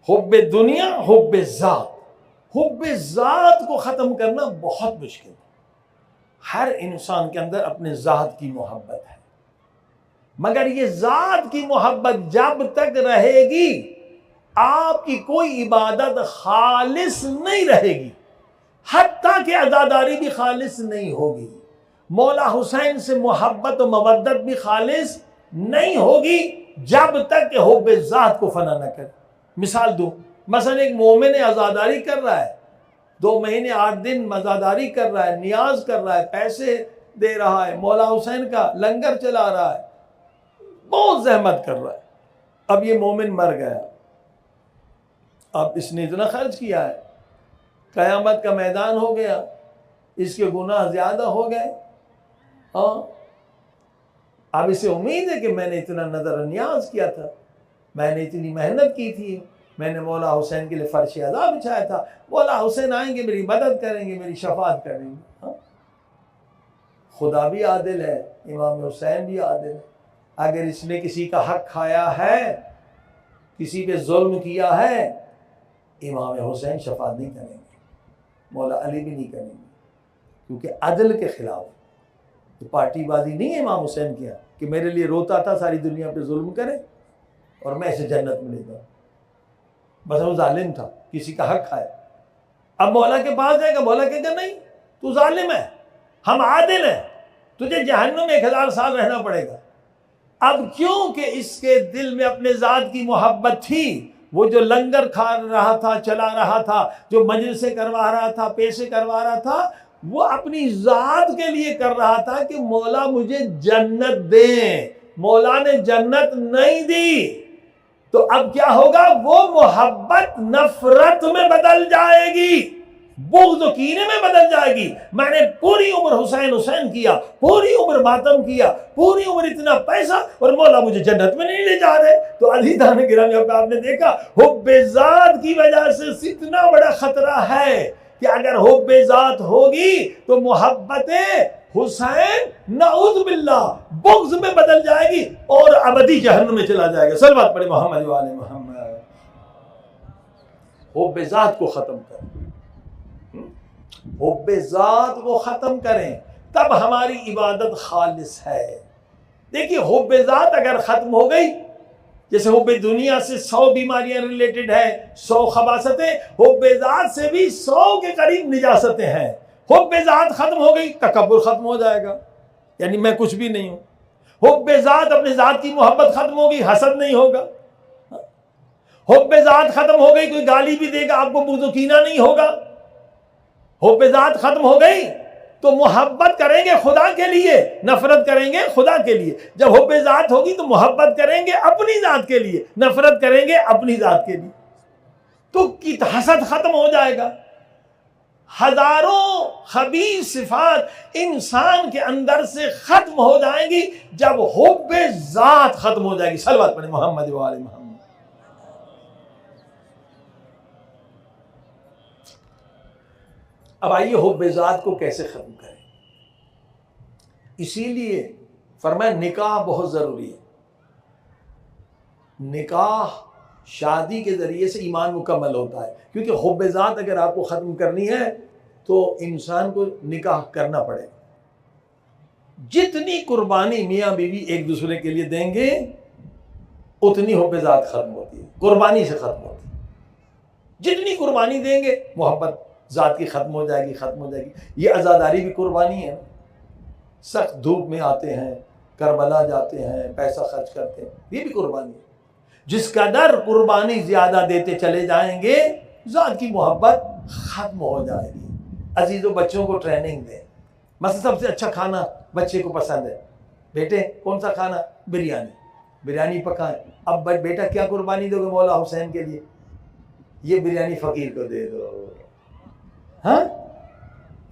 حب دنیا، حب ذات. حب ذات کو ختم کرنا بہت مشکل ہے. ہر انسان کے اندر اپنے ذات کی محبت ہے، مگر یہ ذات کی محبت جب تک رہے گی آپ کی کوئی عبادت خالص نہیں رہے گی، حتیٰ کہ عزاداری بھی خالص نہیں ہوگی. مولا حسین سے محبت و مودت بھی خالص نہیں ہوگی جب تک کہ حب ذات کو فنا نہ کرے. مثال دوں، مثلا ایک مومن عزاداری کر رہا ہے، 2 مہینے 8 دن عزاداری کر رہا ہے، نیاز کر رہا ہے، پیسے دے رہا ہے، مولا حسین کا لنگر چلا رہا ہے، بہت زحمت کر رہا ہے. اب یہ مومن مر گیا، اب اس نے اتنا خرچ کیا ہے، قیامت کا میدان ہو گیا، اس کے گناہ زیادہ ہو گئے. ہاں، اب اسے امید ہے کہ میں نے اتنا نظر و نیاز کیا تھا، میں نے اتنی محنت کی تھی، میں نے مولا حسین کے لیے فرش عزا بچھایا تھا، مولا حسین آئیں گے، میری مدد کریں گے، میری شفاعت کریں گے. ہاں، خدا بھی عادل ہے، امام حسین بھی عادل ہے. اگر اس نے کسی کا حق کھایا ہے، کسی پہ ظلم کیا ہے، امام حسین شفاعت نہیں کریں گے، مولا علی بھی نہیں کریں گے، کیونکہ عدل کے خلاف. تو پارٹی بازی نہیں ہے امام حسین کیا کہ میرے لیے روتا تھا، ساری دنیا پہ ظلم کرے اور میں اسے جنت میں لے جاؤں. بس وہ ظالم تھا، کسی کا حق کھایا. اب مولا کے پاس جائے گا، مولا کہے گا نہیں تو ظالم ہے، ہم عادل ہیں، تجھے جہنم میں 1000 سال رہنا پڑے گا. اب کیونکہ اس کے دل میں اپنے ذات کی محبت تھی، وہ جو لنگر کھا رہا تھا، چلا رہا تھا، جو مجلسیں کروا رہا تھا، پیسے کروا رہا تھا، وہ اپنی ذات کے لیے کر رہا تھا کہ مولا مجھے جنت دیں. مولا نے جنت نہیں دی تو اب کیا ہوگا؟ وہ محبت نفرت میں بدل جائے گی، بغض و کینے میں بدل جائے گی. میں نے پوری عمر حسین حسین کیا، پوری عمر ماتم کیا، پوری عمر اتنا پیسہ، اور مولا مجھے جنت میں نہیں لے جا رہے. تو عزیزان گرامی، آپ نے دیکھا حب ذات کی وجہ سے اتنا بڑا خطرہ ہے کہ اگر حب ذات ہوگی تو محبت حسین نعوذ باللہ بغض میں بدل جائے گی اور ابدی جہنم میں چلا جائے گا. صلوات پڑھیں محمد و آل محمد. حب ذات کو ختم کریں، حب ذات کو ختم کریں، تب ہماری عبادت خالص ہے. دیکھیے حب ذات اگر ختم ہو گئی، جیسے حب دنیا سے 100 بیماریاں ریلیٹڈ ہیں، 100 خباثتیں، حب ذات سے بھی 100 کے قریب نجاستیں ہیں. حب ذات ختم ہو گئی، تکبر ختم ہو جائے گا، یعنی میں کچھ بھی نہیں ہوں. حب ذات، اپنے ذات کی محبت ختم ہوگی، حسد نہیں ہوگا. حب ذات ختم ہو گئی، کوئی گالی بھی دے گا آپ کو بغض و کینہ نہیں ہوگا. حب ذات ختم ہو گئی تو محبت کریں گے خدا کے لیے، نفرت کریں گے خدا کے لیے. جب حب ذات ہوگی تو محبت کریں گے اپنی ذات کے لیے، نفرت کریں گے اپنی ذات کے لیے. تو حسد ختم ہو جائے گا. ہزاروں خبیث صفات انسان کے اندر سے ختم ہو جائیں گی جب حب ذات ختم ہو جائے گی. صلوات پڑھیں محمد و آل محمد. اب آئیے حب ذات کو کیسے ختم کریں. اسی لیے فرمایا نکاح بہت ضروری ہے. نکاح شادی کے ذریعے سے ایمان مکمل ہوتا ہے، کیونکہ حب ذات اگر آپ کو ختم کرنی ہے تو انسان کو نکاح کرنا پڑے گا. جتنی قربانی میاں بیوی ایک دوسرے کے لیے دیں گے اتنی حب ذات ختم ہوتی ہے، قربانی سے ختم ہوتی ہے. جتنی قربانی دیں گے محبت ذات کی ختم ہو جائے گی، ختم ہو جائے گی. یہ عزاداری بھی قربانی ہے. سخت دھوپ میں آتے ہیں، کربلا جاتے ہیں، پیسہ خرچ کرتے ہیں، یہ بھی قربانی ہے. جس قدر قربانی زیادہ دیتے چلے جائیں گے ذات کی محبت ختم ہو جائے گی. عزیزوں، بچوں کو ٹریننگ دیں. مثلا سب سے اچھا کھانا بچے کو پسند ہے، بیٹے کون سا کھانا؟ بریانی. بریانی پکائیں. اب بیٹا کیا قربانی دو گے مولا حسین کے لیے؟ یہ بریانی فقیر کو دے دو. ہاں،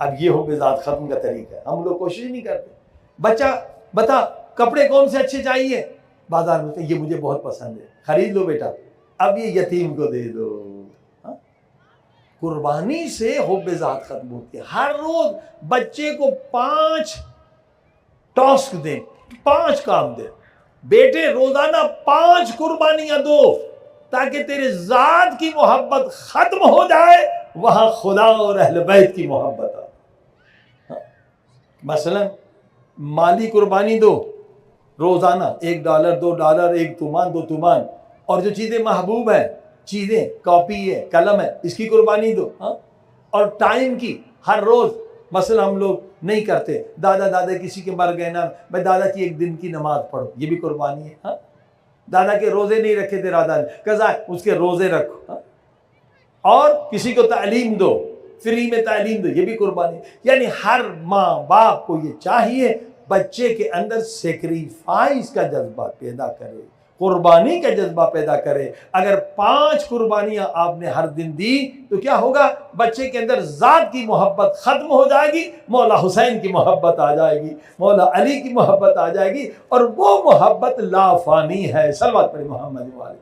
اب یہ حب ذات ختم کا طریقہ ہے. ہم لوگ کوشش نہیں کرتے. بچہ بتا کپڑے کون سے اچھے چاہیے؟ بازار میں یہ مجھے بہت پسند ہے، خرید لو بیٹا. اب یہ یتیم کو دے دو. قربانی سے حب ذات ختم ہوتی ہے. ہر روز بچے کو 5 ٹاسک دیں، 5 کام دیں. بیٹے روزانہ 5 قربانیاں دو. تاکہ تیرے ذات کی محبت ختم ہو جائے، وہاں خدا اور اہل بیت کی محبت آ۔ مثلا مالی قربانی دو روزانہ، $1 $2 1 تومان 2 تومان، اور جو چیزیں محبوب ہیں، چیزیں کاپی ہے قلم ہے، اس کی قربانی دو، ہاں، اور ٹائم کی ہر روز۔ مثلا ہم لوگ نہیں کرتے، دادا کسی کے مر گئے نا، میں دادا کی 1 دن کی نماز پڑھو، یہ بھی قربانی ہے، ہاں۔ دادا کے روزے نہیں رکھے تھے، دادا نے قضا اس کے روزے رکھو، ہاں۔ اور کسی کو تعلیم دو، فری میں تعلیم دو، یہ بھی قربانی۔ یعنی ہر ماں باپ کو یہ چاہیے بچے کے اندر سیکریفائس کا جذبہ پیدا کرے، قربانی کا جذبہ پیدا کرے۔ اگر 5 قربانیاں آپ نے ہر دن دی تو کیا ہوگا؟ بچے کے اندر ذات کی محبت ختم ہو جائے گی، مولا حسین کی محبت آ جائے گی، مولا علی کی محبت آ جائے گی، اور وہ محبت لا فانی ہے۔ صلوات پڑھیں محمد والے۔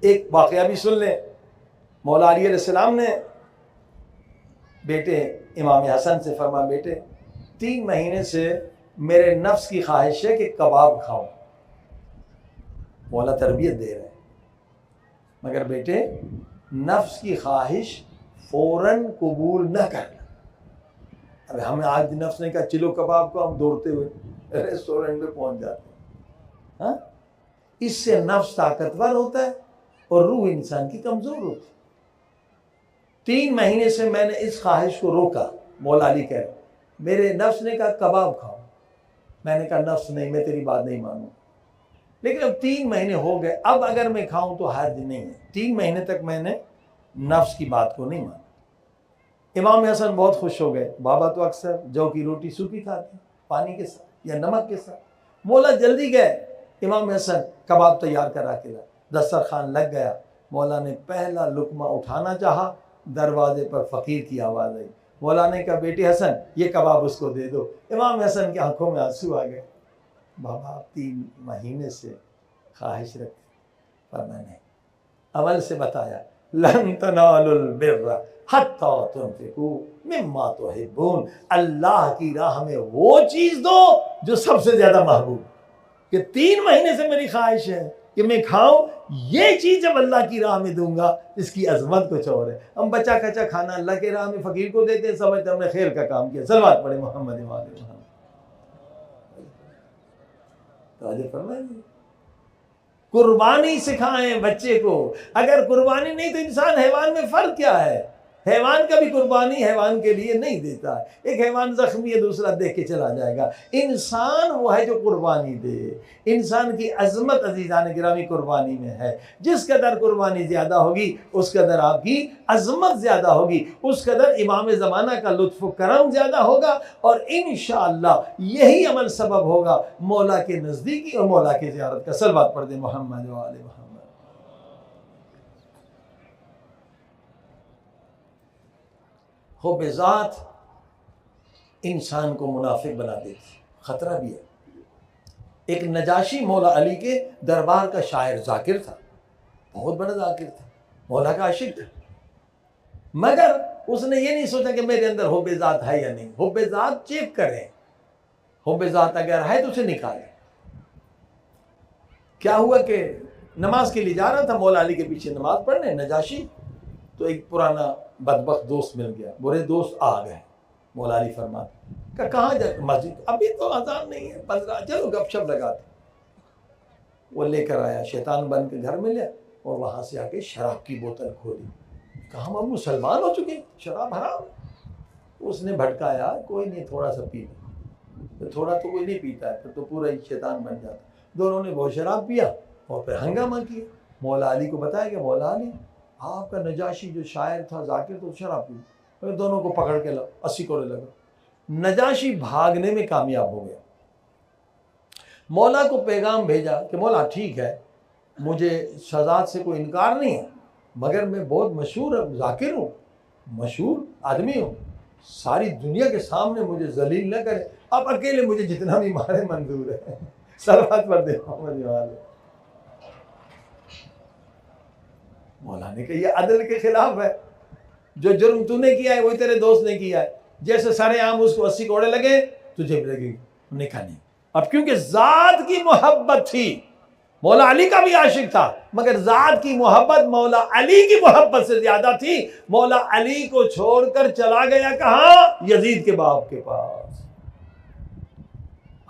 ایک واقعہ بھی سن لیں، مولا علی علیہ السلام نے بیٹے امام حسن سے فرمایا، بیٹے 3 مہینے سے میرے نفس کی خواہش ہے کہ کباب کھاؤں۔ مولا تربیت دے رہے ہیں، مگر بیٹے نفس کی خواہش فوراً قبول نہ کرنا۔ اب ہمیں آج نفس نے کہا چلو کباب کو، ہم دوڑتے ہوئے ریسٹورنٹ میں پہنچ جاتے ہیں، ہاں؟ اس سے نفس طاقتور ہوتا ہے اور روح انسان کی کمزور ہوتی ہے۔ 3 مہینے سے میں نے اس خواہش کو روکا، مولا علی کہہ رہے، میرے نفس نے کہا کباب کھاؤ، میں نے کہا نفس نہیں، میں تیری بات نہیں مانوں، لیکن اب 3 مہینے ہو گئے، اب اگر میں کھاؤں تو حرج نہیں ہے۔ 3 مہینے تک میں نے نفس کی بات کو نہیں مانا۔ امام حسن بہت خوش ہو گئے، بابا تو اکثر جو کی روٹی سوکھی کھاتے ہیں، پانی کے ساتھ یا نمک کے ساتھ۔ مولا جلدی گئے، امام حسن کباب تیار کرا کے لائے، دسترخوان لگ گیا۔ مولا نے پہلا لقمہ اٹھانا چاہا، دروازے پر فقیر کی آواز آئی۔ مولا نے کہا بیٹی حسن یہ کباب اس کو دے دو۔ امام حسن کی آنکھوں میں آنسو آ گئے، بابا آپ 3 مہینے سے خواہش رکھتے، پر میں نے عمل سے بتایا، لن تنالوا البر حتی تنفقوا مما تحبون، اللہ کی راہ میں وہ چیز دو جو سب سے زیادہ محبوب، کہ 3 مہینے سے میری خواہش ہے کہ میں کھاؤں، یہ چیز جب اللہ کی راہ میں دوں گا اس کی عظمت کچھ اور ہے۔ ہم بچا کچا کھانا اللہ کی راہ میں فقیر کو دیتے ہیں، سمجھتے ہم نے خیر کا کام کیا۔ صلوات پڑھیں محمد وآلہ محمد۔ توجہ فرمائیں، قربانی سکھائیں بچے کو۔ اگر قربانی نہیں تو انسان حیوان میں فرق کیا ہے؟ حیوان کا بھی قربانی حیوان کے لیے نہیں دیتا ہے۔ ایک حیوان زخمی ہے، دوسرا دیکھ کے چلا جائے گا۔ انسان وہ ہے جو قربانی دے۔ انسان کی عظمت عزیزان گرامی قربانی میں ہے۔ جس قدر قربانی زیادہ ہوگی اس قدر آپ کی عظمت زیادہ ہوگی، اس قدر امام زمانہ کا لطف و کرم زیادہ ہوگا، اور انشاءاللہ یہی عمل سبب ہوگا مولا کے نزدیکی اور مولا کی زیارت کا۔ صلوات پڑھ دیں محمد و آل محمد۔ حب ذات انسان کو منافق بنا دیتی، خطرہ بھی ہے۔ ایک نجاشی مولا علی کے دربار کا شاعر ذاکر تھا، بہت بڑا ذاکر تھا، مولا کا عاشق تھا، مگر اس نے یہ نہیں سوچا کہ میرے اندر حب ذات ہے یا نہیں۔ حب ذات چیک کریں، حب ذات اگر ہے تو اسے نکالیں۔ کیا ہوا کہ نماز کے لیے جا رہا تھا مولا علی کے پیچھے نماز پڑھنے، نجاشی، تو ایک پرانا بدبخت دوست مل گیا، برے دوست آ گئے۔ مولا علی فرماتے کہ کہاں جائے؟ مسجد، ابھی تو اذان نہیں ہے، 15، چلو گپ شپ لگاتے۔ وہ لے کر آیا، شیطان بن کے گھر میں لیا، اور وہاں سے آ کے شراب کی بوتل کھولی۔ کہا ہم اب مسلمان ہو چکے، شراب حرام۔ اس نے بھٹکایا، کوئی نہیں تھوڑا سا پی لو۔ تھوڑا تو کوئی نہیں پیتا ہے، پھر تو پورا ہی شیطان بن جاتا۔ دونوں نے بہت شراب پیا اور پھر ہنگامہ کیا۔ مولا علی کو بتایا کہ مولا علی آپ کا نجاشی جو شاعر تھا ذاکر تو شراب پی، دونوں کو پکڑ کے 80 کوڑے لگا۔ نجاشی بھاگنے میں کامیاب ہو گیا۔ مولا کو پیغام بھیجا کہ مولا ٹھیک ہے، مجھے سزا سے کوئی انکار نہیں ہے، مگر میں بہت مشہور ذاکر ہوں، مشہور آدمی ہوں، ساری دنیا کے سامنے مجھے ذلیل نہ کرے، آپ اکیلے مجھے جتنا بھی مارے منظور ہے۔ صلوات پر دے محمد والے۔ مولا نے کہا یہ عدل کے خلاف ہے، جو جرم تو نے کیا ہے وہی تیرے دوست نے کیا ہے، جیسے سارے عام اس کو 80 کوڑے لگے تجھے بھی لگے گی۔ انہوں نے کہا نہیں، اب کیونکہ ذات کی محبت تھی، مولا علی کا بھی عاشق تھا، مگر ذات کی محبت مولا علی کی محبت سے زیادہ تھی، مولا علی کو چھوڑ کر چلا گیا کہاں؟ یزید کے باپ کے پاس،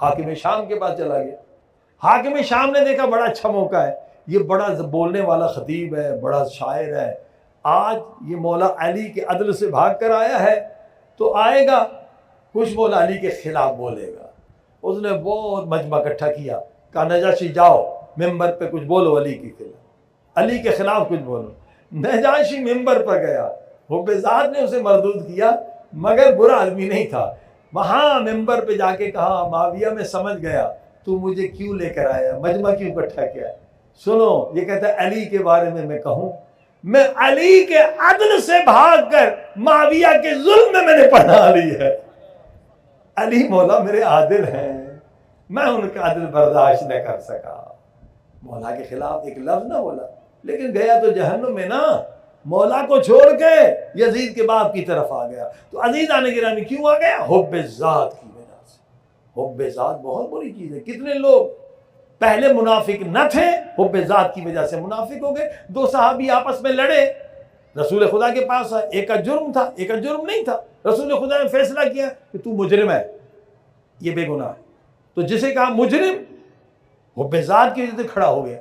حاکم شام کے پاس چلا گیا۔ حاکم شام نے دیکھا بڑا اچھا موقع ہے، یہ بڑا بولنے والا خطیب ہے، بڑا شاعر ہے، آج یہ مولا علی کے عدل سے بھاگ کر آیا ہے تو آئے گا کچھ مولا علی کے خلاف بولے گا۔ اس نے بہت مجمع اکٹھا کیا، کہا نجاشی جاؤ ممبر پہ کچھ بولو علی کے خلاف، علی کے خلاف کچھ بولو۔ نجاشی ممبر پر گیا، حب ذات نے اسے مردود کیا مگر برا آدمی نہیں تھا، وہاں ممبر پہ جا کے کہا معاویہ میں سمجھ گیا تو مجھے کیوں لے کر آیا، مجمع کیوں اکٹھا کیا؟ سنو، یہ کہتا ہے علی کے بارے میں کہوں، میں علی کے عدل سے بھاگ کر معاویہ کے ظلم میں نے پناہ لی ہے۔ علی مولا میرے عادل ہیں، میں ان کا عدل برداشت نہ کر سکا، مولا کے خلاف ایک لفظ نہ بولا، لیکن گیا تو جہنم میں نا، مولا کو چھوڑ کے یزید کے باپ کی طرف آ گیا۔ تو عزیزان گرامی کیوں آ گیا؟ حب ذات کی وجہ سے۔ حب ذات بہت بری چیز ہے۔ کتنے لوگ پہلے منافق نہ تھے، حب ذات کی وجہ سے منافق ہو گئے۔ دو صحابی آپس میں لڑے، رسول خدا کے پاس آئے، ایک کا جرم تھا ایک کا جرم نہیں تھا، رسول خدا نے فیصلہ کیا کہ تو مجرم ہے، یہ بے گناہ ہے۔ تو جسے کہا مجرم، حب ذات کی وجہ سے کھڑا ہو گیا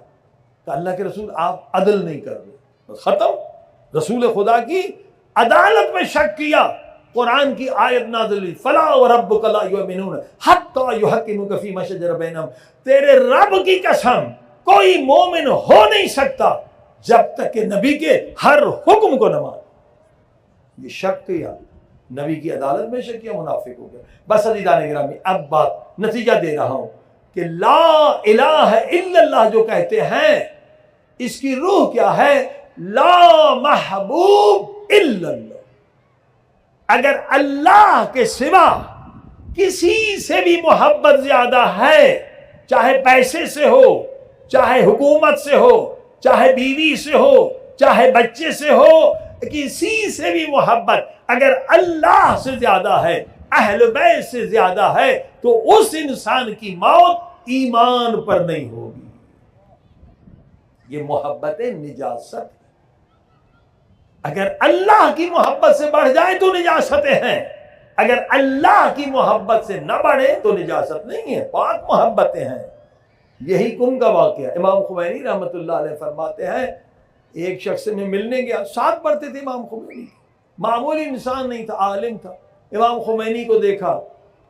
کہ اللہ کے رسول آپ عدل نہیں کر رہے، بس ختم۔ رسول خدا کی عدالت میں شک کیا، قرآن کی آیت نازل ہوئی، فلا وربک لا یؤمنون حتی یحکموک فیما شجر بینہم، تیرے رب کی قسم کوئی مومن ہو نہیں سکتا جب تک کہ نبی کے ہر حکم کو نہ مانے۔ یہ شک کیا، نبی کی عدالت میں شک کیا، منافق ہو گیا۔ بس عزیزان گرامی، اب بات نتیجہ دے رہا ہوں کہ لا الہ الا اللہ جو کہتے ہیں اس کی روح کیا ہے؟ لا محبوب الا اللہ۔ اگر اللہ کے سوا کسی سے بھی محبت زیادہ ہے، چاہے پیسے سے ہو، چاہے حکومت سے ہو، چاہے بیوی سے ہو، چاہے بچے سے ہو، کسی سے بھی محبت اگر اللہ سے زیادہ ہے، اہل بیت سے زیادہ ہے، تو اس انسان کی موت ایمان پر نہیں ہوگی۔ یہ محبت نجاست۔ اگر اللہ کی محبت سے بڑھ جائے تو نجاستیں ہیں، اگر اللہ کی محبت سے نہ بڑھے تو نجاست نہیں ہے، پاک محبتیں ہیں۔ یہی کن کا واقعہ امام خمینی رحمۃ اللہ علیہ فرماتے ہیں، ایک شخص سے میں ملنے گیا، ساتھ پڑھتے تھے امام خمینی، معمولی انسان نہیں تھا، عالم تھا۔ امام خمینی کو دیکھا،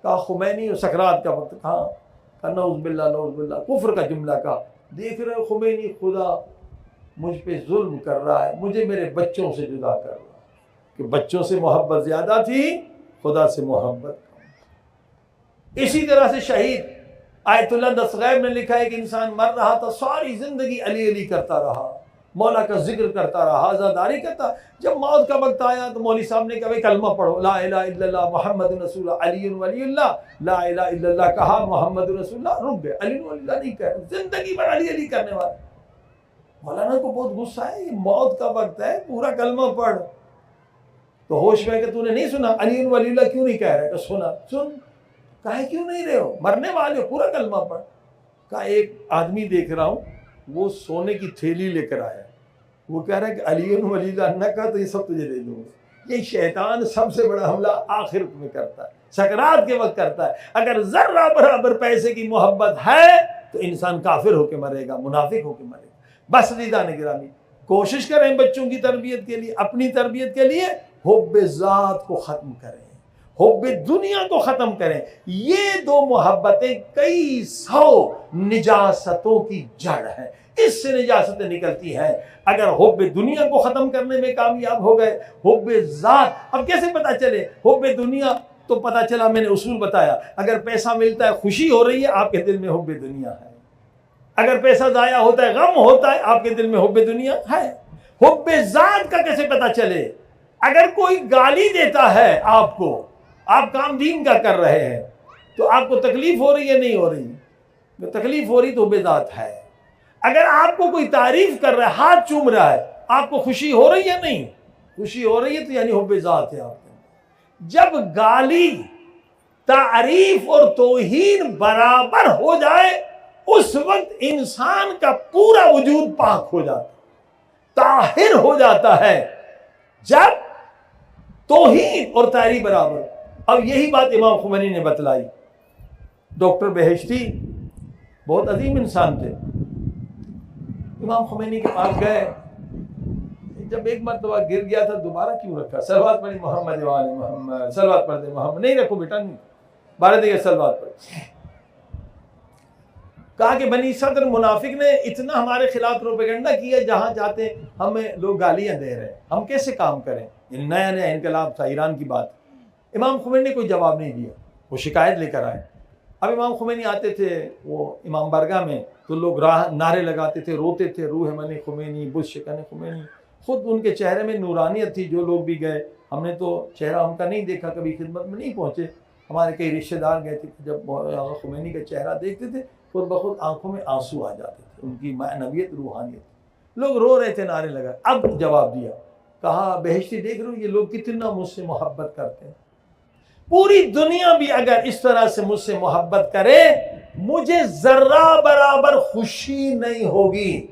کہا خمینی سکرات کا وقت، کہا نعوذ باللہ نعوذ باللہ، کفر کا جملہ کہا، دیکھ رہے خمینی خدا مجھ پہ ظلم کر رہا ہے، مجھے میرے بچوں سے جدا کر رہا ہے، کہ بچوں سے محبت زیادہ تھی، خدا سے محبت کم۔ اسی طرح سے شہید آیت اللہ دستغیب نے لکھا ہے کہ انسان مر رہا تھا، ساری زندگی علی علی کرتا رہا، مولا کا ذکر کرتا رہا، عزاداری کرتا۔ جب موت کا وقت آیا تو مولوی صاحب نے کہا بھائی کلمہ پڑھو، لا الہ الا اللہ محمد رسول اللہ علی ولی اللہ، لا الہ الا اللہ کہا، محمد رسول اللہ، رک گئے، علی ولی اللہ نہیں کہہ رہے، زندگی بھر علی علی کرنے والے۔ مولانا کو بہت غصہ ہے، یہ موت کا وقت ہے، پورا کلمہ پڑھ۔ تو ہوش میں کہ تو نے نہیں سنا علی ولی اللہ کیوں نہیں کہہ رہے؟ کہ سنا، سن، کہے کیوں نہیں رہے ہو، مرنے والے ہو، پورا کلمہ پڑھ۔ کہا ایک آدمی دیکھ رہا ہوں، وہ سونے کی تھیلی لے کر آیا، وہ کہہ رہا ہے کہ علی ولی اللہ نہ کہا تو یہ سب تجھے دے دوں گا۔ یہ شیطان سب سے بڑا حملہ آخرت میں کرتا ہے، سکرات کے وقت کرتا ہے۔ اگر ذرہ برابر پیسے کی محبت ہے تو انسان کافر ہو کے مرے گا، منافق ہو کے مرے گا۔ بس عزیزان گرامی، کوشش کریں بچوں کی تربیت کے لیے، اپنی تربیت کے لیے حب ذات کو ختم کریں، حب دنیا کو ختم کریں۔ یہ دو محبتیں کئی سو نجاستوں کی جڑ ہیں، اس سے نجاستیں نکلتی ہیں۔ اگر حب دنیا کو ختم کرنے میں کامیاب ہو گئے، حب ذات، اب کیسے پتا چلے حب دنیا؟ تو پتا چلا، میں نے اصول بتایا، اگر پیسہ ملتا ہے خوشی ہو رہی ہے، آپ کے دل میں حب دنیا ہے۔ اگر پیسہ ضائع ہوتا ہے، غم ہوتا ہے، آپ کے دل میں حب دنیا ہے۔ حب ذات کا کیسے پتا چلے؟ اگر کوئی گالی دیتا ہے آپ کو، آپ کام دین کا کر رہے ہیں، تو آپ کو تکلیف ہو رہی ہے نہیں ہو رہی؟ جو تکلیف ہو رہی تو حب ذات ہے۔ اگر آپ کو کوئی تعریف کر رہا ہے، ہاتھ چوم رہا ہے، آپ کو خوشی ہو رہی ہے نہیں؟ خوشی ہو رہی ہے تو یعنی حب ذات ہے آپ کے۔ جب گالی تعریف اور توہین برابر ہو جائے اس وقت انسان کا پورا وجود پاک ہو جاتا ہے، طاہر ہو جاتا ہے، جب توہین اور تعریف برابر۔ اب یہی بات امام خمینی نے بتلائی۔ ڈاکٹر بہشتی بہت عظیم انسان تھے، امام خمینی کے پاس گئے، جب ایک مرتبہ گر گیا تھا دوبارہ کیوں رکھا، صلوات پڑھی محمد وآل محمد، صلوات پڑھ دے محمد، نہیں رکھو بیٹا، نہیں، 12 دیگه صلوات پڑھ۔ کہا کہ بنی صدر منافق نے اتنا ہمارے خلاف پروپیگنڈا کیا، جہاں جاتے ہمیں لوگ گالیاں دے رہے ہیں، ہم کیسے کام کریں؟ یہ نیا نیا انقلاب تھا، ایران کی بات۔ امام خمینی نے کوئی جواب نہیں دیا، وہ شکایت لے کر آئے۔ اب امام خمینی آتے تھے وہ امام بارگاہ میں، تو لوگ نعرے لگاتے تھے، روتے تھے، روح من خمینی، بت شکن خمینی۔ خود ان کے چہرے میں نورانیت تھی۔ جو لوگ بھی گئے، ہم نے تو چہرہ ان کا نہیں دیکھا، کبھی خدمت میں نہیں پہنچے، ہمارے کئی رشتہ دار گئے تھے، جب آقا خمینی کا چہرہ دیکھتے تھے خود بخود آنکھوں میں آنسو آ جاتے تھے، ان کی معنویت، روحانیت۔ لوگ رو رہے تھے، نعرے لگا۔ اب جواب دیا، کہا بہشتی دیکھ رہے ہو یہ لوگ کتنا مجھ سے محبت کرتے ہیں، پوری دنیا بھی اگر اس طرح سے مجھ سے محبت کرے مجھے ذرہ برابر خوشی نہیں ہوگی،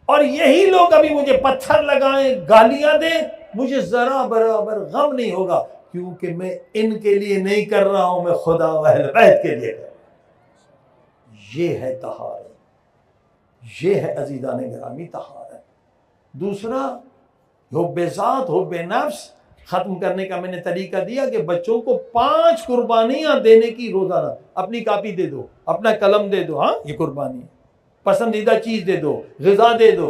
اور یہی لوگ ابھی مجھے پتھر لگائیں، گالیاں دیں، مجھے ذرہ برابر غم نہیں ہوگا، کیونکہ میں ان کے لیے نہیں کر رہا ہوں، میں خدا و اہل بیت کے لیے کر رہا ہوں۔ یہ ہے طہارت، یہ ہے عزیزان گرامی طہارت۔ دوسرا حب ذات، حب نفس ختم کرنے کا میں نے طریقہ دیا کہ بچوں کو 5 قربانیاں دینے کی روزانہ۔ اپنی کاپی دے دو، اپنا قلم دے دو، ہاں یہ قربانی ہے، پسندیدہ چیز دے دو، غذا دے دو۔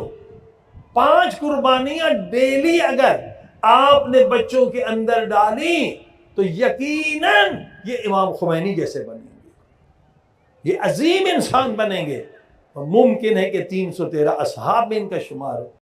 5 قربانیاں ڈیلی اگر آپ نے بچوں کے اندر ڈالی تو یقیناً یہ امام خمینی جیسے بنیں گے، یہ عظیم انسان بنیں گے، اور ممکن ہے کہ 313 اصحاب میں ان کا شمار ہو۔